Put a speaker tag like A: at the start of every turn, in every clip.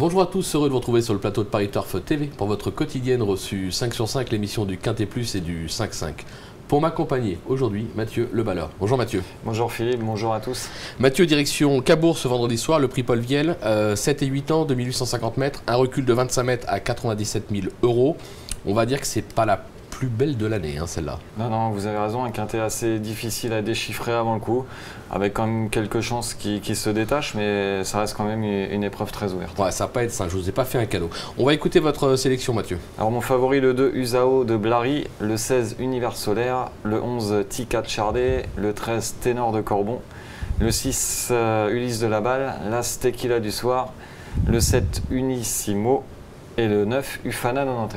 A: Bonjour à tous, heureux de vous retrouver sur le plateau de Paris Turf TV pour votre quotidienne reçue 5 sur 5, l'émission du Quintet Plus et du 5-5. Pour m'accompagner aujourd'hui, Mathieu Leballeur. Bonjour Mathieu.
B: Bonjour Philippe, bonjour à tous.
A: Mathieu, direction Cabourg ce vendredi soir, le prix Paul Viel, 7 et 8 ans, 2850 mètres, un recul de 25 mètres à 97 000 €. On va dire que c'est pas la plus belle de l'année, hein, celle-là.
B: Non, vous avez raison, un quintet assez difficile à déchiffrer avant le coup, avec quand même quelques chances qui se détachent, mais ça reste quand même une épreuve très ouverte.
A: Ouais, ça va pas être simple, je vous ai pas fait un cadeau. On va écouter votre sélection, Mathieu.
B: Alors mon favori, le 2 Usao de Blary, le 16 Univers Solaire, le 11 Tika de Chardet, le 13 Ténor de Corbon, le 6 Ulysse de la Balle, l'As Tequila du Soir, le 7 Unissimo et le 9 Ufana Nantes.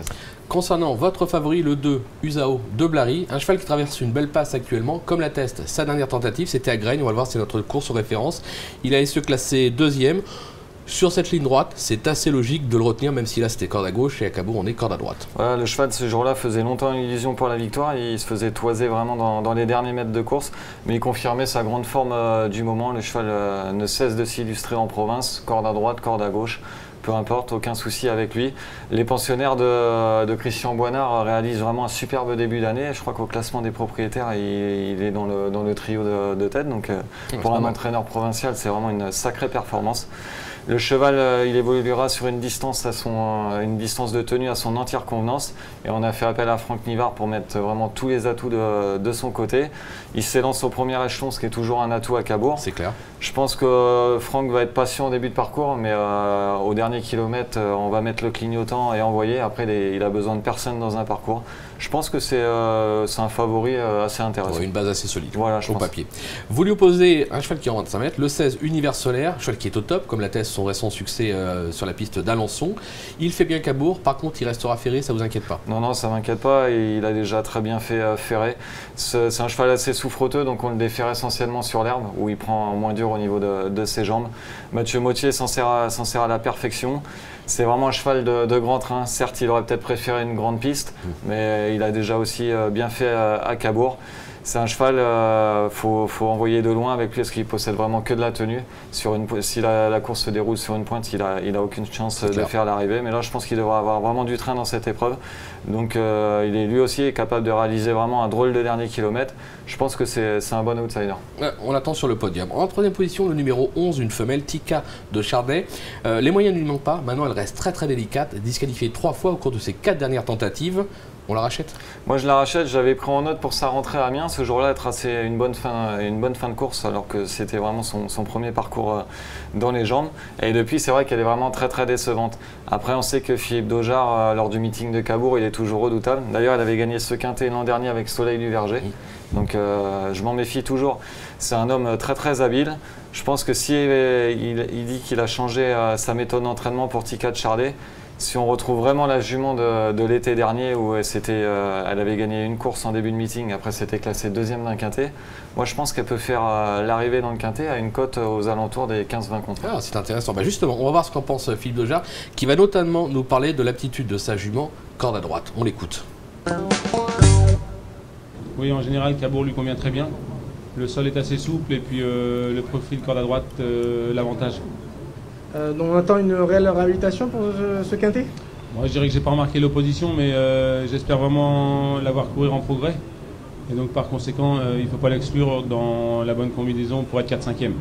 A: Concernant votre favori, le 2, Usao de Blary, un cheval qui traverse une belle passe actuellement, comme l'atteste sa dernière tentative, c'était à Graines, on va le voir, c'est notre course référence. Il a se classer deuxième. Sur cette ligne droite, c'est assez logique de le retenir, même si là c'était corde à gauche et à Cabourg on est corde à droite.
B: Voilà, le cheval de ce jour-là faisait longtemps une illusion pour la victoire, il se faisait toiser vraiment dans les derniers mètres de course, mais il confirmait sa grande forme du moment. Le cheval ne cesse de s'illustrer en province, corde à droite, corde à gauche. Peu importe, aucun souci avec lui. Les pensionnaires de Christian Boinard réalisent vraiment un superbe début d'année. Je crois qu'au classement des propriétaires, il est dans le trio de tête. Donc pour un entraîneur provincial, c'est vraiment une sacrée performance. Le cheval, il évoluera sur une distance de tenue à son entière convenance. Et on a fait appel à Franck Nivard pour mettre vraiment tous les atouts de son côté. Il s'élance au premier échelon, ce qui est toujours un atout à Cabourg.
A: C'est clair.
B: Je pense que Franck va être patient au début de parcours, mais au dernier kilomètre, on va mettre le clignotant et envoyer. Après, il a besoin de personne dans un parcours. Je pense que c'est un favori assez intéressant.
A: Ouais, une base assez solide,
B: voilà,
A: au papier. Vous lui opposez un cheval qui est en 25 mètres, le 16 Univers Solaire, cheval qui est au top, comme l'atteste son récent succès sur la piste d'Alençon. Il fait bien Cabourg, par contre il restera ferré, ça vous inquiète pas?
B: Non, ça m'inquiète pas, il a déjà très bien fait ferré. C'est un cheval assez souffreteux, donc on le défère essentiellement sur l'herbe, où il prend moins dur au niveau de ses jambes. Mathieu Mottier s'en sert à la perfection. C'est vraiment un cheval de grand train. Certes, il aurait peut-être préféré une grande piste, mais il a déjà aussi bien fait à Cabourg. C'est un cheval, faut envoyer de loin avec lui parce qu'il possède vraiment que de la tenue. Si la course se déroule sur une pointe, il a aucune chance de faire l'arrivée. Mais là, je pense qu'il devra avoir vraiment du train dans cette épreuve. Donc, il est lui aussi capable de réaliser vraiment un drôle de dernier kilomètre. Je pense que c'est un bon outsider.
A: On l'attend sur le podium. En troisième position, le numéro 11, une femelle, Tika de Chardet. Les moyens ne lui manquent pas. Maintenant, elle reste très délicate. Disqualifiée 3 fois au cours de ses 4 dernières tentatives. On la rachète?
B: Moi je la rachète, j'avais pris en note pour sa rentrée à Amiens. Ce jour-là, elle traçait une bonne fin de course alors que c'était vraiment son premier parcours dans les jambes. Et depuis, c'est vrai qu'elle est vraiment très décevante. Après, on sait que Philippe Daugeard, lors du meeting de Cabourg, il est toujours redoutable. D'ailleurs, elle avait gagné ce quintet l'an dernier avec Soleil du Verger. Donc je m'en méfie toujours. C'est un homme très habile. Je pense que si il dit qu'il a changé sa méthode d'entraînement pour Tika de Chardet, si on retrouve vraiment la jument de l'été dernier où elle avait gagné une course en début de meeting, après c'était classé deuxième d'un quintet, moi je pense qu'elle peut faire l'arrivée dans le quintet à une cote aux alentours des 15-20 contre.
A: Ah, c'est intéressant. Justement, on va voir ce qu'en pense Philippe Daugeard, qui va notamment nous parler de l'aptitude de sa jument corde à droite. On l'écoute.
C: Oui, en général, Cabourg lui convient très bien. Le sol est assez souple et puis le profil corde à droite, l'avantage.
D: Donc on attend une réelle réhabilitation pour ce quintet?
C: Moi je dirais que j'ai pas remarqué l'opposition, mais j'espère vraiment la voir courir en progrès. Et donc par conséquent, il ne faut pas l'exclure dans la bonne combinaison pour être 4-5e.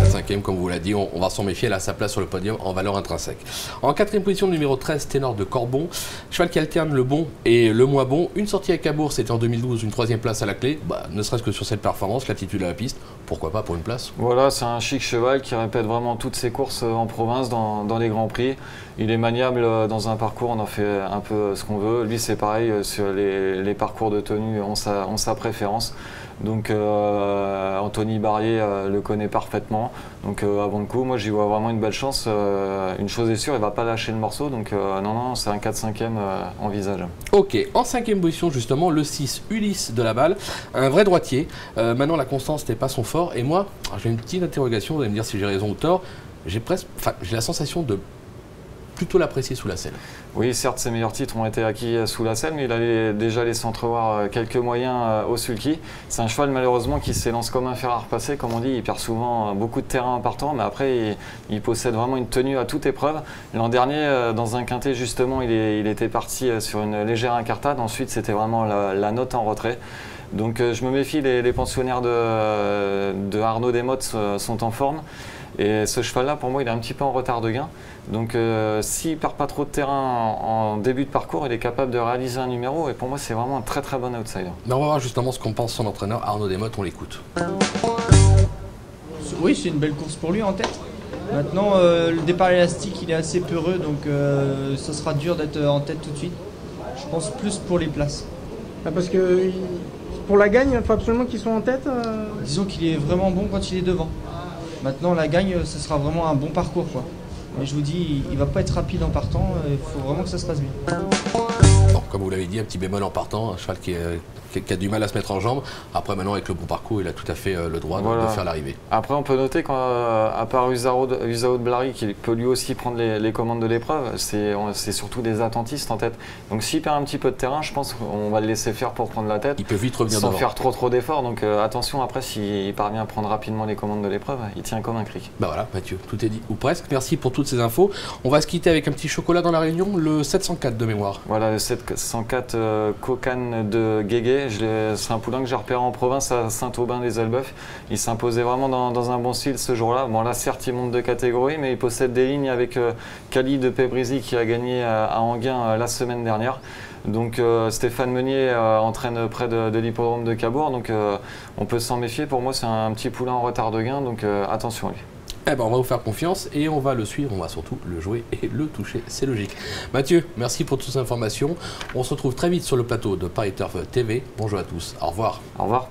A: 5e, comme vous l'a dit, on va s'en méfier, elle a sa place sur le podium en valeur intrinsèque. En quatrième position, le numéro 13, Ténor de Corbon, cheval qui alterne le bon et le moins bon. Une sortie à Cabourg, c'était en 2012, une 3e place à la clé. Ne serait-ce que sur cette performance, l'attitude à la piste, pourquoi pas pour une place?
B: Voilà, c'est un chic cheval qui répète vraiment toutes ses courses en province, dans les grands prix. Il est maniable dans un parcours, on en fait un peu ce qu'on veut. Lui, c'est pareil, sur les parcours de tenue, on sa préférence. Donc Anthony Barrier le connaît parfaitement. Donc avant le coup, moi j'y vois vraiment une belle chance. Une chose est sûre, il ne va pas lâcher le morceau. Donc non, c'est un 4-5e envisageable.
A: Ok, en 5e position justement, le 6, Ulysse de la Balle, un vrai droitier. Maintenant la constance n'était pas son fort. Et moi, j'ai une petite interrogation, vous allez me dire si j'ai raison ou tort. J'ai la sensation de plutôt l'apprécier sous la selle.
B: Oui, certes, ses meilleurs titres ont été acquis sous la selle, mais il a déjà laissé entrevoir quelques moyens au sulky. C'est un cheval malheureusement qui s'élance comme un fer à repasser, comme on dit. Il perd souvent beaucoup de terrain en partant, mais après il possède vraiment une tenue à toute épreuve. L'an dernier, dans un quintet justement, il était parti sur une légère incartade. Ensuite, c'était vraiment la note en retrait. Donc je me méfie, les pensionnaires de Arnaud Desmottes sont en forme. Et ce cheval-là, pour moi, il est un petit peu en retard de gain. Donc s'il ne perd pas trop de terrain en début de parcours, il est capable de réaliser un numéro. Et pour moi, c'est vraiment un très très bon outsider.
A: Mais on va voir justement ce qu'on pense son entraîneur Arnaud Desmottes, on l'écoute.
E: Oui, c'est une belle course pour lui en tête. Maintenant, le départ élastique, il est assez peureux, donc ça sera dur d'être en tête tout de suite. Je pense plus pour les places.
D: Ah, parce que pour la gagne, il faut absolument qu'ils soient en tête.
E: Disons qu'il est vraiment bon quand il est devant. Maintenant, la gagne, ce sera vraiment un bon parcours, quoi. Mais je vous dis, il va pas être rapide en partant, il faut vraiment que ça se passe bien.
A: Bon, comme vous l'avez dit, un petit bémol en partant, un cheval qui a du mal à se mettre en jambes. Après, maintenant, avec le bon parcours, il a tout à fait le droit de faire l'arrivée.
B: Après, on peut noter qu'à part Usao de Blary, qui peut lui aussi prendre les commandes de l'épreuve, c'est surtout des attentistes en tête. Donc s'il perd un petit peu de terrain, je pense qu'on va le laisser faire pour prendre la tête.
A: Il peut vite revenir
B: sans
A: devant.
B: faire trop d'efforts. Donc attention, après, s'il parvient à prendre rapidement les commandes de l'épreuve, il tient comme un cric.
A: Bah voilà, Mathieu, tout est dit, ou presque. Merci pour toutes ces infos. On va se quitter avec un petit chocolat dans la Réunion, le 704 de mémoire.
B: Voilà, le 704 Cocan de Guégué. C'est un poulain que j'ai repéré en province à Saint-Aubin-les-Elbeuf. Il s'imposait vraiment dans un bon style ce jour-là. Bon, là, certes, il monte de catégorie, mais il possède des lignes avec Khalid de Pébrizy qui a gagné à Enghien la semaine dernière. Donc Stéphane Meunier entraîne près de l'hippodrome de Cabourg. Donc on peut s'en méfier. Pour moi, c'est un petit poulain en retard de gain. Donc attention à lui.
A: Eh ben, on va vous faire confiance et on va le suivre, on va surtout le jouer et le toucher, c'est logique. Mathieu, merci pour toutes ces informations. On se retrouve très vite sur le plateau de Paris Turf TV. Bonjour à tous, au revoir.
B: Au revoir.